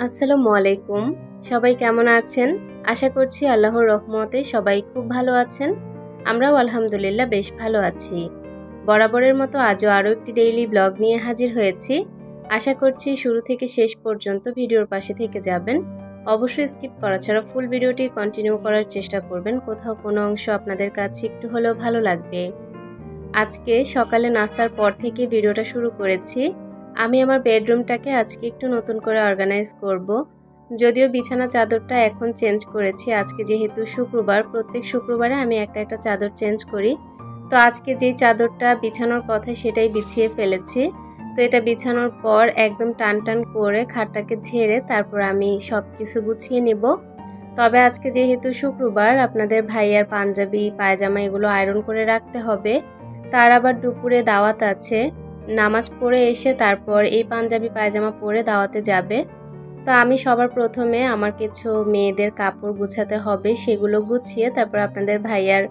আসসালামু আলাইকুম। সবাই কেমন আছেন? আশা করছি আল্লাহর রহমতে সবাই খুব ভালো আছেন। আমরাও আলহামদুলিল্লাহ বেশ ভালো আছি। বরাবরের মতো আজও আরও একটি ডেইলি ব্লগ নিয়ে হাজির হয়েছি। আশা করছি শুরু থেকে শেষ পর্যন্ত ভিডিওর পাশে থেকে যাবেন। অবশ্যই স্কিপ করা ছাড়া ফুল ভিডিওটি কন্টিনিউ করার চেষ্টা করবেন। কোথাও কোনো অংশ আপনাদের কাছে একটু হলেও ভালো লাগবে। আজকে সকালে নাস্তার পর থেকে ভিডিওটা শুরু করেছি। আমি আমার বেডরুমটাকে আজকে একটু নতুন করে অর্গানাইজ করব। যদিও বিছানা চাদরটা এখন চেঞ্জ করেছি। আজকে যেহেতু শুক্রবার, প্রত্যেক শুক্রবারে আমি একটা চাদর চেঞ্জ করি। তো আজকে যেই চাদরটা বিছানোর কথা সেটাই বিছিয়ে ফেলেছি। তো এটা বিছানোর পর একদম টান করে খাটটাকে ঝেড়ে তারপর আমি সব কিছু গুছিয়ে নেব। তবে আজকে যেহেতু শুক্রবার, আপনাদের ভাইয়ার পাঞ্জাবি পায়জামা এগুলো আয়রন করে রাখতে হবে। তার আবার দুপুরে দাওয়াত আছে। নামাজ পড়ে এসে তারপর এই পাঞ্জাবি পায়জামা পরে দাওয়াতে যাবে। তো আমি সবার প্রথমে আমার কিছু মেয়েদের কাপড় গুছাতে হবে, সেগুলো গুছিয়ে তারপর আপনাদের ভাইয়ার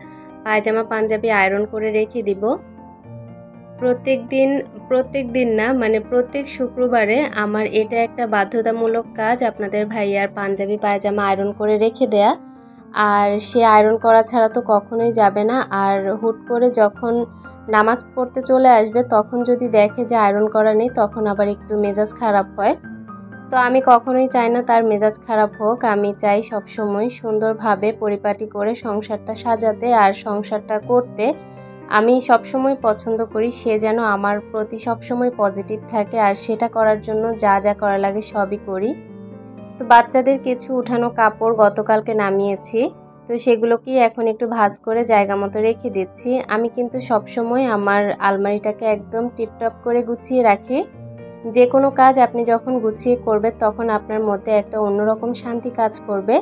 পায়জামা পাঞ্জাবি আয়রন করে রেখে দিব। প্রত্যেক দিন না, মানে প্রত্যেক শুক্রবারে আমার এটা একটা বাধ্যতামূলক কাজ, আপনাদের ভাইয়ার পাঞ্জাবি পায়জামা আয়রন করে রেখে দেয়া। আর সে আয়রন করা ছাড়া তো কখনোই যাবে না। আর হুট করে যখন নামাজ পড়তে চলে আসবে তখন যদি দেখে যে আয়রন করা নেই, তখন আবার একটু মেজাজ খারাপ হয়। তো আমি কখনোই চাই না তার মেজাজ খারাপ হোক। আমি চাই সবসময় সুন্দরভাবে পরিপাটি করে সংসারটা সাজাতে আর সংসারটা করতে। আমি সবসময় পছন্দ করি সে যেন আমার প্রতি সবসময় পজিটিভ থাকে, আর সেটা করার জন্য যা যা করা লাগে সবই করি। তো বাচ্চাদের কিছু উঠানো কাপড় গতকালকে নামিয়েছি, তো সেগুলোকেই এখন একটু ভাঁজ করে জায়গা মতো রেখে দিচ্ছি। আমি কিন্তু সবসময় আমার আলমারিটাকে একদম টিপটপ করে গুছিয়ে রাখি। যে কোনো কাজ আপনি যখন গুছিয়ে করবেন তখন আপনার মধ্যে একটা অন্যরকম শান্তি কাজ করবে।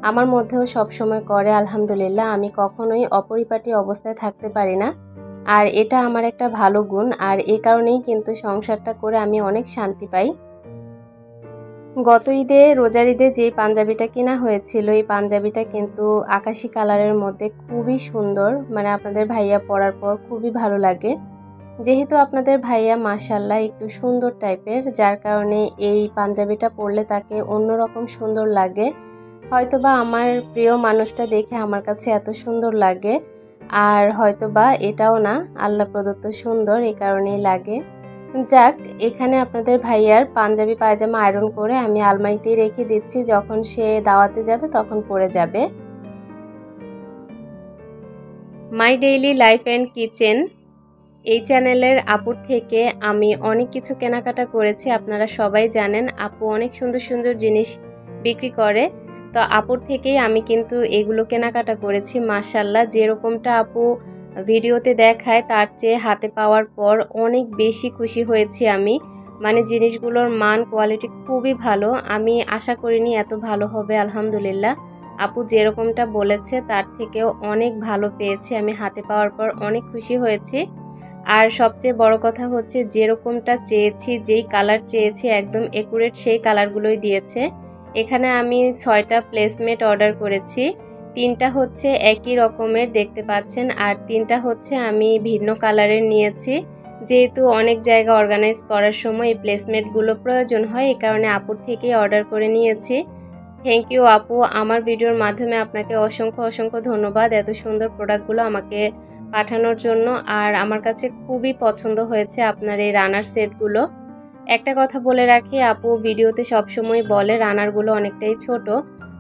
আমার মধ্যেও সবসময় করে আলহামদুলিল্লাহ। আমি কখনোই অপরিপাটি অবস্থায় থাকতে পারি না, আর এটা আমার একটা ভালো গুণ। আর এই কারণেই কিন্তু সংসারটা করে আমি অনেক শান্তি পাই। গত ঈদে, রোজার ঈদে যেই পাঞ্জাবিটা কেনা হয়েছিল, এই পাঞ্জাবিটা কিন্তু আকাশি কালারের মধ্যে খুবই সুন্দর, মানে আপনাদের ভাইয়া পরার পর খুবই ভালো লাগে। যেহেতু আপনাদের ভাইয়া মাশাআল্লাহ একটু সুন্দর টাইপের, যার কারণে এই পাঞ্জাবিটা পরলে তাকে অন্যরকম সুন্দর লাগে। হয়তোবা আমার প্রিয় মানুষটা দেখে আমার কাছে এত সুন্দর লাগে, আর হয়তোবা এটাও না, আল্লাহ প্রদত্ত সুন্দর, এই কারণেই লাগে। যাক, এখানে আপনাদের ভাইয়ার পাঞ্জাবি পায়জামা আয়রন করে আমি আলমারিতেই রেখে দিচ্ছি, যখন সে দাওয়াতে যাবে তখন পরে যাবে। My daily life and kitchen এই চ্যানেলের আপুর থেকে আমি অনেক কিছু কেনাকাটা করেছি। আপনারা সবাই জানেন আপু অনেক সুন্দর সুন্দর জিনিস বিক্রি করে। তো আপুর থেকেই আমি কিন্তু এগুলো কেনাকাটা করেছি। মাশাআল্লাহ, যেরকমটা আপু ভিডিওতে দেখায় তার চেয়ে হাতে পাওয়ার পর অনেক বেশি খুশি হয়েছি আমি। মানে জিনিসগুলোর মান কোয়ালিটি খুবই ভালো। আমি আশা করিনি এত ভালো হবে। আলহামদুলিল্লাহ, আপু যেরকমটা বলেছে তার থেকেও অনেক ভালো পেয়েছি। আমি হাতে পাওয়ার পর অনেক খুশি হয়েছি। আর সবচেয়ে বড় কথা হচ্ছে, যেরকমটা চেয়েছি, যেই কালার চেয়েছি একদম একুরেট সেই কালারগুলোই দিয়েছে। এখানে আমি 6টা প্লেসমেট অর্ডার করেছি। 3টা হচ্ছে একই রকমের দেখতে পাচ্ছেন, আর 3টা হচ্ছে আমি ভিন্ন কালারের নিয়েছি। যেহেতু অনেক জায়গা অর্গানাইজ করার সময় এই প্লেসমেটগুলো প্রয়োজন হয়, এই কারণে আপুর থেকেই অর্ডার করে নিয়েছি। থ্যাংক ইউ আপু, আমার ভিডিওর মাধ্যমে আপনাকে অসংখ্য ধন্যবাদ এত সুন্দর প্রোডাক্টগুলো আমাকে পাঠানোর জন্য। আর আমার কাছে খুবই পছন্দ হয়েছে আপনার এই রানার সেটগুলো। একটা কথা বলে রাখি, আপু ভিডিওতে সবসময় বলে রানারগুলো অনেকটাই ছোট,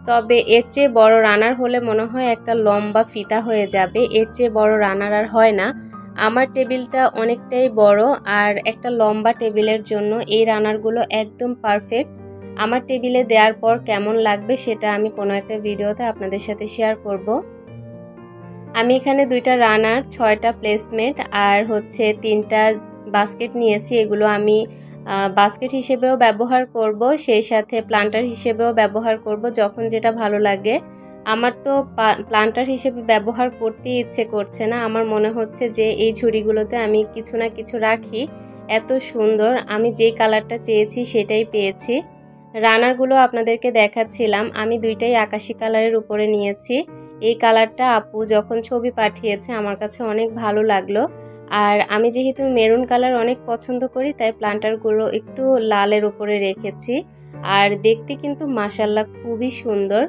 তবে এর চেয়ে বড় রানার হলে মনে হয় একটা লম্বা ফিতা হয়ে যাবে। এর চেয়ে বড় রানার আর হয় না। আমার টেবিলটা অনেকটাই বড়, আর একটা লম্বা টেবিলের জন্য এই রানারগুলো একদম পারফেক্ট। আমার টেবিলে দেওয়ার পর কেমন লাগবে সেটা আমি কোনো একটা ভিডিওতে আপনাদের সাথে শেয়ার করব। আমি এখানে 2টা রানার, 6টা প্লেসমেট আর হচ্ছে 3টা বাস্কেট নিয়েছি। এগুলো আমি বাস্কেট হিসেবেও ব্যবহার করব, সেই সাথে প্লান্টার হিসেবেও ব্যবহার করব, যখন যেটা ভালো লাগে। আমার তো প্লান্টার হিসেবে ব্যবহার করতে ইচ্ছে করছে না। আমার মনে হচ্ছে যে এই ঝুড়িগুলোতে আমি কিছু না কিছু রাখি। এত সুন্দর, আমি যেই কালারটা চেয়েছি সেটাই পেয়েছি। রানারগুলো আপনাদেরকে দেখাচ্ছিলাম, আমি 2টাই আকাশি কালারের উপরে নিয়েছি। এই কালারটা আপু যখন ছবি পাঠিয়েছে আমার কাছে অনেক ভালো লাগলো। আর আমি যেহেতু মেরুন কালার অনেক পছন্দ করি, তাই প্লান্টারগুলো একটু লালের উপরে রেখেছি। আর দেখতে কিন্তু মাশাআল্লাহ খুবই সুন্দর।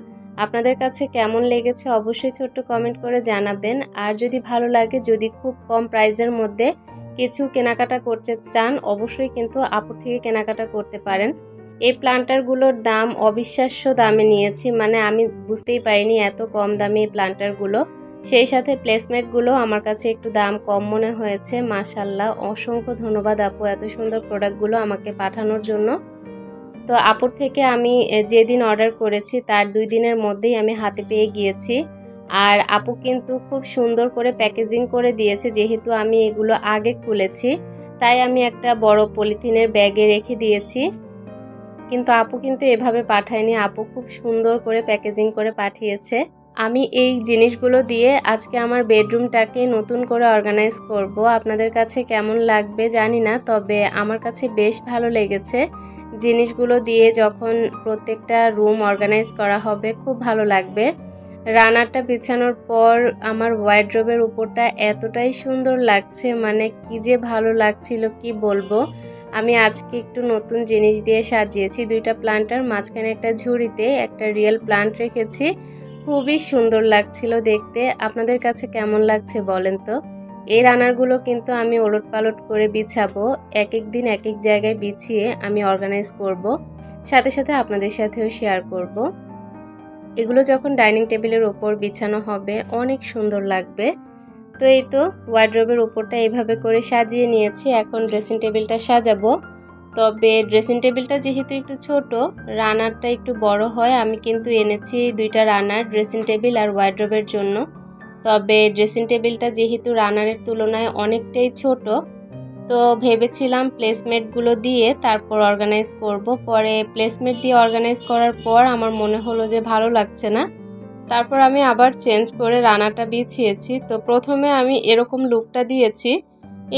আপনাদের কাছে কেমন লেগেছে অবশ্যই ছোট্ট কমেন্ট করে জানাবেন। আর যদি ভালো লাগে, যদি খুব কম প্রাইসের মধ্যে কিছু কেনাকাটা করতে চান, অবশ্যই কিন্তু আপুর থেকে কেনাকাটা করতে পারেন। এই প্লান্টারগুলোর দাম অবিশ্বাস্য দামে নিয়েছি, মানে আমি বুঝতেই পারিনি এত কম দামে এই প্লান্টারগুলো। সেই সাথে প্লেসমেন্টগুলো আমার কাছে একটু দাম কম মনে হয়েছে। মাশাআল্লাহ, অসংখ্য ধন্যবাদ আপু এত সুন্দর প্রোডাক্টগুলো আমাকে পাঠানোর জন্য। তো আপুর থেকে আমি যেদিন অর্ডার করেছি তার 2 দিনের মধ্যেই আমি হাতে পেয়ে গিয়েছি। আর আপু কিন্তু খুব সুন্দর করে প্যাকেজিং করে দিয়েছে, যেহেতু আমি এগুলো আগে খুলেছি তাই আমি একটা বড় পলিথিনের ব্যাগে রেখে দিয়েছি। কিন্তু আপু কিন্তু এভাবে পাঠায়নি, আপু খুব সুন্দর করে প্যাকেজিং করে পাঠিয়েছে। আমি এই জিনিসগুলো দিয়ে আজকে আমার বেডরুমটাকে নতুন করে অর্গানাইজ করব। আপনাদের কাছে কেমন লাগবে জানি না, তবে আমার কাছে বেশ ভালো লেগেছে। জিনিসগুলো দিয়ে যখন প্রত্যেকটা রুম অর্গানাইজ করা হবে খুব ভালো লাগবে। রানারটা বিছানোর পর আমার ওয়ার্ড্রোবের উপরটা এতটাই সুন্দর লাগছে, মানে কি যে ভালো লাগছিল কি বলবো। আমি আজকে একটু নতুন জিনিস দিয়ে সাজিয়েছি। 2টা প্লান্টার, মাঝখানে একটা ঝুড়িতে একটা রিয়েল প্লান্ট রেখেছি। খুবই সুন্দর লাগছিল দেখতে। আপনাদের কাছে কেমন লাগছে বলেন তো। এই রানারগুলো কিন্তু আমি ওলটপালট করে বিছাবো, এক এক দিন এক এক জায়গায় বিছিয়ে আমি অর্গানাইজ করব, সাথে সাথে আপনাদের সাথেও শেয়ার করব। এগুলো যখন ডাইনিং টেবিলের ওপর বিছানো হবে অনেক সুন্দর লাগবে। তো এই তো ওয়ার্ড্রোবের উপরটা এইভাবে করে সাজিয়ে নিয়েছি। এখন ড্রেসিং টেবিলটা সাজাবো। তবে ড্রেসিং টেবিলটা যেহেতু একটু ছোট, রানারটা একটু বড় হয়, আমি কিন্তু এনেছি 2টা রানার ড্রেসিং টেবিল আর ওয়ার্ড্রোবের জন্য। তবে ড্রেসিং টেবিলটা যেহেতু রানারের তুলনায় অনেকটাই ছোট, তো ভেবেছিলাম প্লেসমেটগুলো দিয়ে তারপর অর্গানাইজ করব। পরে প্লেসমেট দিয়ে অর্গানাইজ করার পর আমার মনে হলো যে ভালো লাগছে না, তারপর আমি আবার চেঞ্জ করে রানারটা বিছিয়েছি। তো প্রথমে আমি এরকম লুকটা দিয়েছি,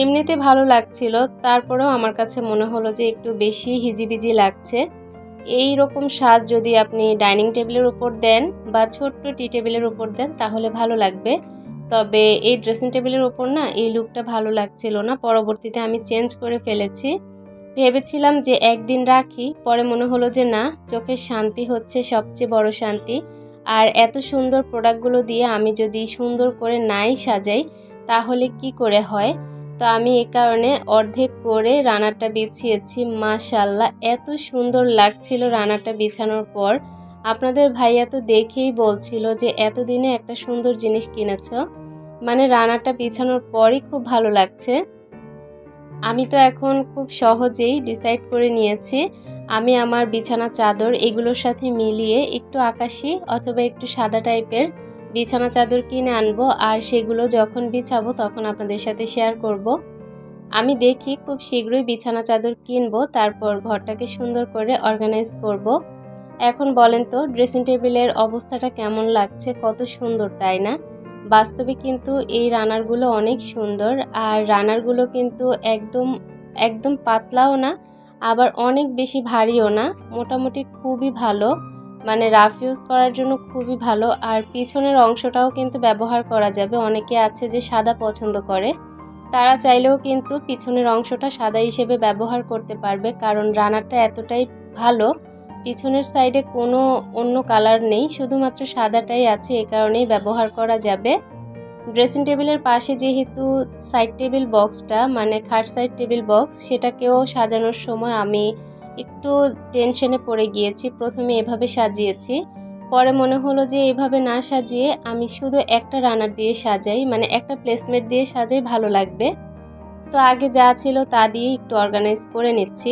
এমনিতে ভালো লাগছিল, তারপরেও আমার কাছে মনে হলো যে একটু বেশি হিজিবিজি লাগছে। এই রকম সাজ যদি আপনি ডাইনিং টেবিলের উপর দেন বা ছোট্ট টি টেবিলের উপর দেন তাহলে ভালো লাগবে। তবে এই ড্রেসিং টেবিলের উপর না এই লুকটা ভালো লাগছিল না, পরবর্তীতে আমি চেঞ্জ করে ফেলেছি। ভেবেছিলাম যে একদিন রাখি, পরে মনে হলো যে না, চোখের শান্তি হচ্ছে সবচেয়ে বড় শান্তি। আর এত সুন্দর প্রোডাক্টগুলো দিয়ে আমি যদি সুন্দর করে নাই সাজাই তাহলে কি করে হয়। তো আমি এই কারণে অর্ধেক করে রানারটা বিছিয়েছি। মাশাআল্লাহ, এত সুন্দর লাগছিল রানারটা বিছানোর পর। আপনাদের ভাইয়া তো দেখেই বলছিল যে এতদিনে একটা সুন্দর জিনিস কিনেছো, মানে রানারটা বিছানোর পরই খুব ভালো লাগছে। আমি তো এখন খুব সহজেই ডিসাইড করে নিয়েছি, আমি আমার বিছানা চাদর এগুলোর সাথে মিলিয়ে একটু আকাশি অথবা একটু সাদা টাইপের বিছানা চাদর কিনে আনবো, আর সেগুলো যখন বিছাবো তখন আপনাদের সাথে শেয়ার করব। আমি দেখি খুব শীঘ্রই বিছানা চাদর কিনবো, তারপর ঘরটাকে সুন্দর করে অর্গানাইজ করব। এখন বলেন তো ড্রেসিং টেবিলের অবস্থাটা কেমন লাগছে, কত সুন্দর তাই না। বাস্তবে কিন্তু এই রানারগুলো অনেক সুন্দর, আর রানারগুলো কিন্তু একদম একদম পাতলাও না, আবার অনেক বেশি ভারীও না, মোটামুটি খুবই ভালো, মানে রাফ ইউজ করার জন্য খুবই ভালো। আর পিছনের অংশটাও কিন্তু ব্যবহার করা যাবে। অনেকে আছে যে সাদা পছন্দ করে, তারা চাইলেও কিন্তু পিছনের অংশটা সাদা হিসেবে ব্যবহার করতে পারবে, কারণ রানারটা এতটাই ভালো। পিছনের সাইডে কোনো অন্য কালার নেই, শুধুমাত্র সাদাটাই আছে, এ কারণেই ব্যবহার করা যাবে। ড্রেসিং টেবিলের পাশে যেহেতু সাইড টেবিল বক্সটা, মানে খাট সাইড টেবিল বক্স, সেটাকেও সাজানোর সময় আমি একটু টেনশনে পড়ে গিয়েছি। প্রথমে এভাবে সাজিয়েছি, পরে মনে হলো যে এভাবে না সাজিয়ে আমি শুধু একটা রানার দিয়ে সাজাই, মানে একটা প্লেসমেট দিয়ে সাজাই, ভালো লাগবে। তো আগে যা ছিল তা দিয়ে একটু অর্গানাইজ করে নিচ্ছি,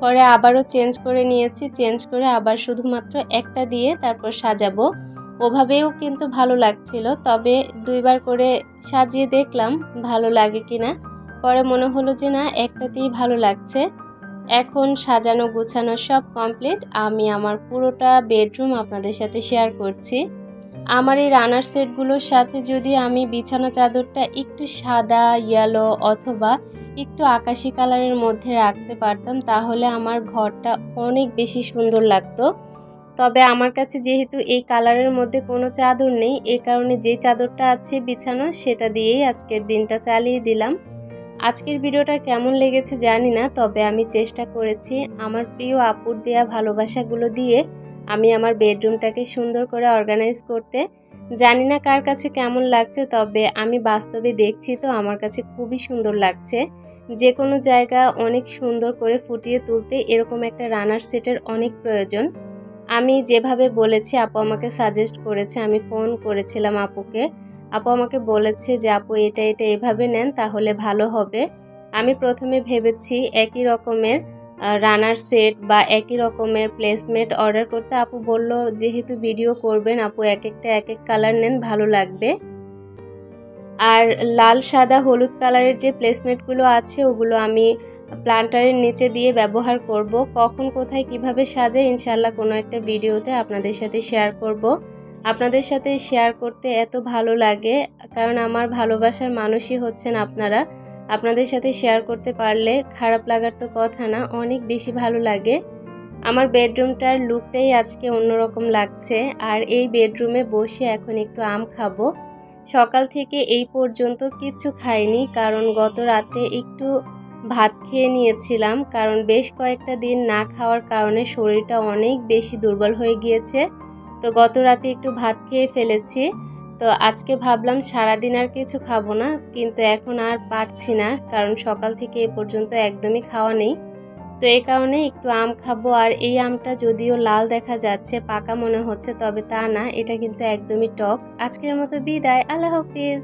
পরে আবারও চেঞ্জ করে নিয়েছি, চেঞ্জ করে আবার শুধুমাত্র একটা দিয়ে তারপর সাজাবো। ওভাবেও কিন্তু ভালো লাগছিল, তবে 2বার করে সাজিয়ে দেখলাম ভালো লাগে কিনা, পরে মনে হলো যে না, একটাতেই ভালো লাগছে। এখন সাজানো গুছানো সব কমপ্লিট, আমি আমার পুরোটা বেডরুম আপনাদের সাথে শেয়ার করছি। আমার এই রানার সেটগুলোর সাথে যদি আমি বিছানা চাদরটা একটু সাদা, ইয়েলো অথবা একটু আকাশি কালারের মধ্যে রাখতে পারতাম তাহলে আমার ঘরটা অনেক বেশি সুন্দর লাগতো। তবে আমার কাছে যেহেতু এই কালারের মধ্যে কোনো চাদর নেই, এই কারণে যে চাদরটা আছে বিছানো সেটা দিয়েই আজকের দিনটা চালিয়ে দিলাম। আজকের ভিডিওটা কেমন লেগেছে জানি না, তবে আমি চেষ্টা করেছি আমার প্রিয় আপুর দেয়া ভালোবাসাগুলো দিয়ে আমি আমার বেডরুমটাকে সুন্দর করে অর্গানাইজ করতে। জানি না কার কাছে কেমন লাগছে, তবে আমি বাস্তবে দেখছি তো আমার কাছে খুবই সুন্দর লাগছে। যে কোনো জায়গা অনেক সুন্দর করে ফুটিয়ে তুলতে এরকম একটা রানার সেটের অনেক প্রয়োজন। আমি যেভাবে বলেছি আপু আমাকে সাজেস্ট করেছে, আমি ফোন করেছিলাম আপুকে। আপু আমাকে বলেছে যে আপু এটা এভাবে নেন তাহলে ভালো হবে। আমি প্রথমে ভেবেছি একই রকমের রানার সেট বা একই রকমের প্লেসমেট অর্ডার করতে। আপু বলল যেহেতু ভিডিও করবেন আপু এক একটা এক এক কালার নেন, ভালো লাগবে। আর লাল সাদা হলুদ কালারের যে প্লেসমেটগুলো আছে ওগুলো আমি প্লান্টারের নিচে দিয়ে ব্যবহার করব। কখন কোথায় কিভাবে সাজাই ইনশাল্লাহ কোনো একটা ভিডিওতে আপনাদের সাথে শেয়ার করব। আপনাদের সাথে শেয়ার করতে এত ভালো লাগে, কারণ আমার ভালোবাসার মানুষই হচ্ছেন আপনারা। আপনাদের সাথে শেয়ার করতে পারলে খারাপ লাগার তো কথা না, অনেক বেশি ভালো লাগে। আমার বেডরুমটার লুকটাই আজকে অন্যরকম লাগছে। আর এই বেডরুমে বসে এখন একটু আম খাবো। সকাল থেকে এই পর্যন্ত কিছু খাইনি, কারণ গত রাতে একটু ভাত খেয়ে নিয়েছিলাম, কারণ বেশ কয়েকটা দিন না খাওয়ার কারণে শরীরটা অনেক বেশি দুর্বল হয়ে গিয়েছে। তো গত রাতে একটু ভাত খেয়ে ফেলেছি। তো আজকে ভাবলাম সারাদিন আর কিছু খাবো না, কিন্তু এখন আর পারছি না, কারণ সকাল থেকে এ পর্যন্ত একদমই খাওয়া নেই। তো এই কারণে একটু আম খাবো। আর এই আমটা যদিও লাল দেখা যাচ্ছে, পাকা মনে হচ্ছে, তবে তা না, এটা কিন্তু একদমই টক। আজকের মতো বিদায়, আল্লাহ হাফিজ।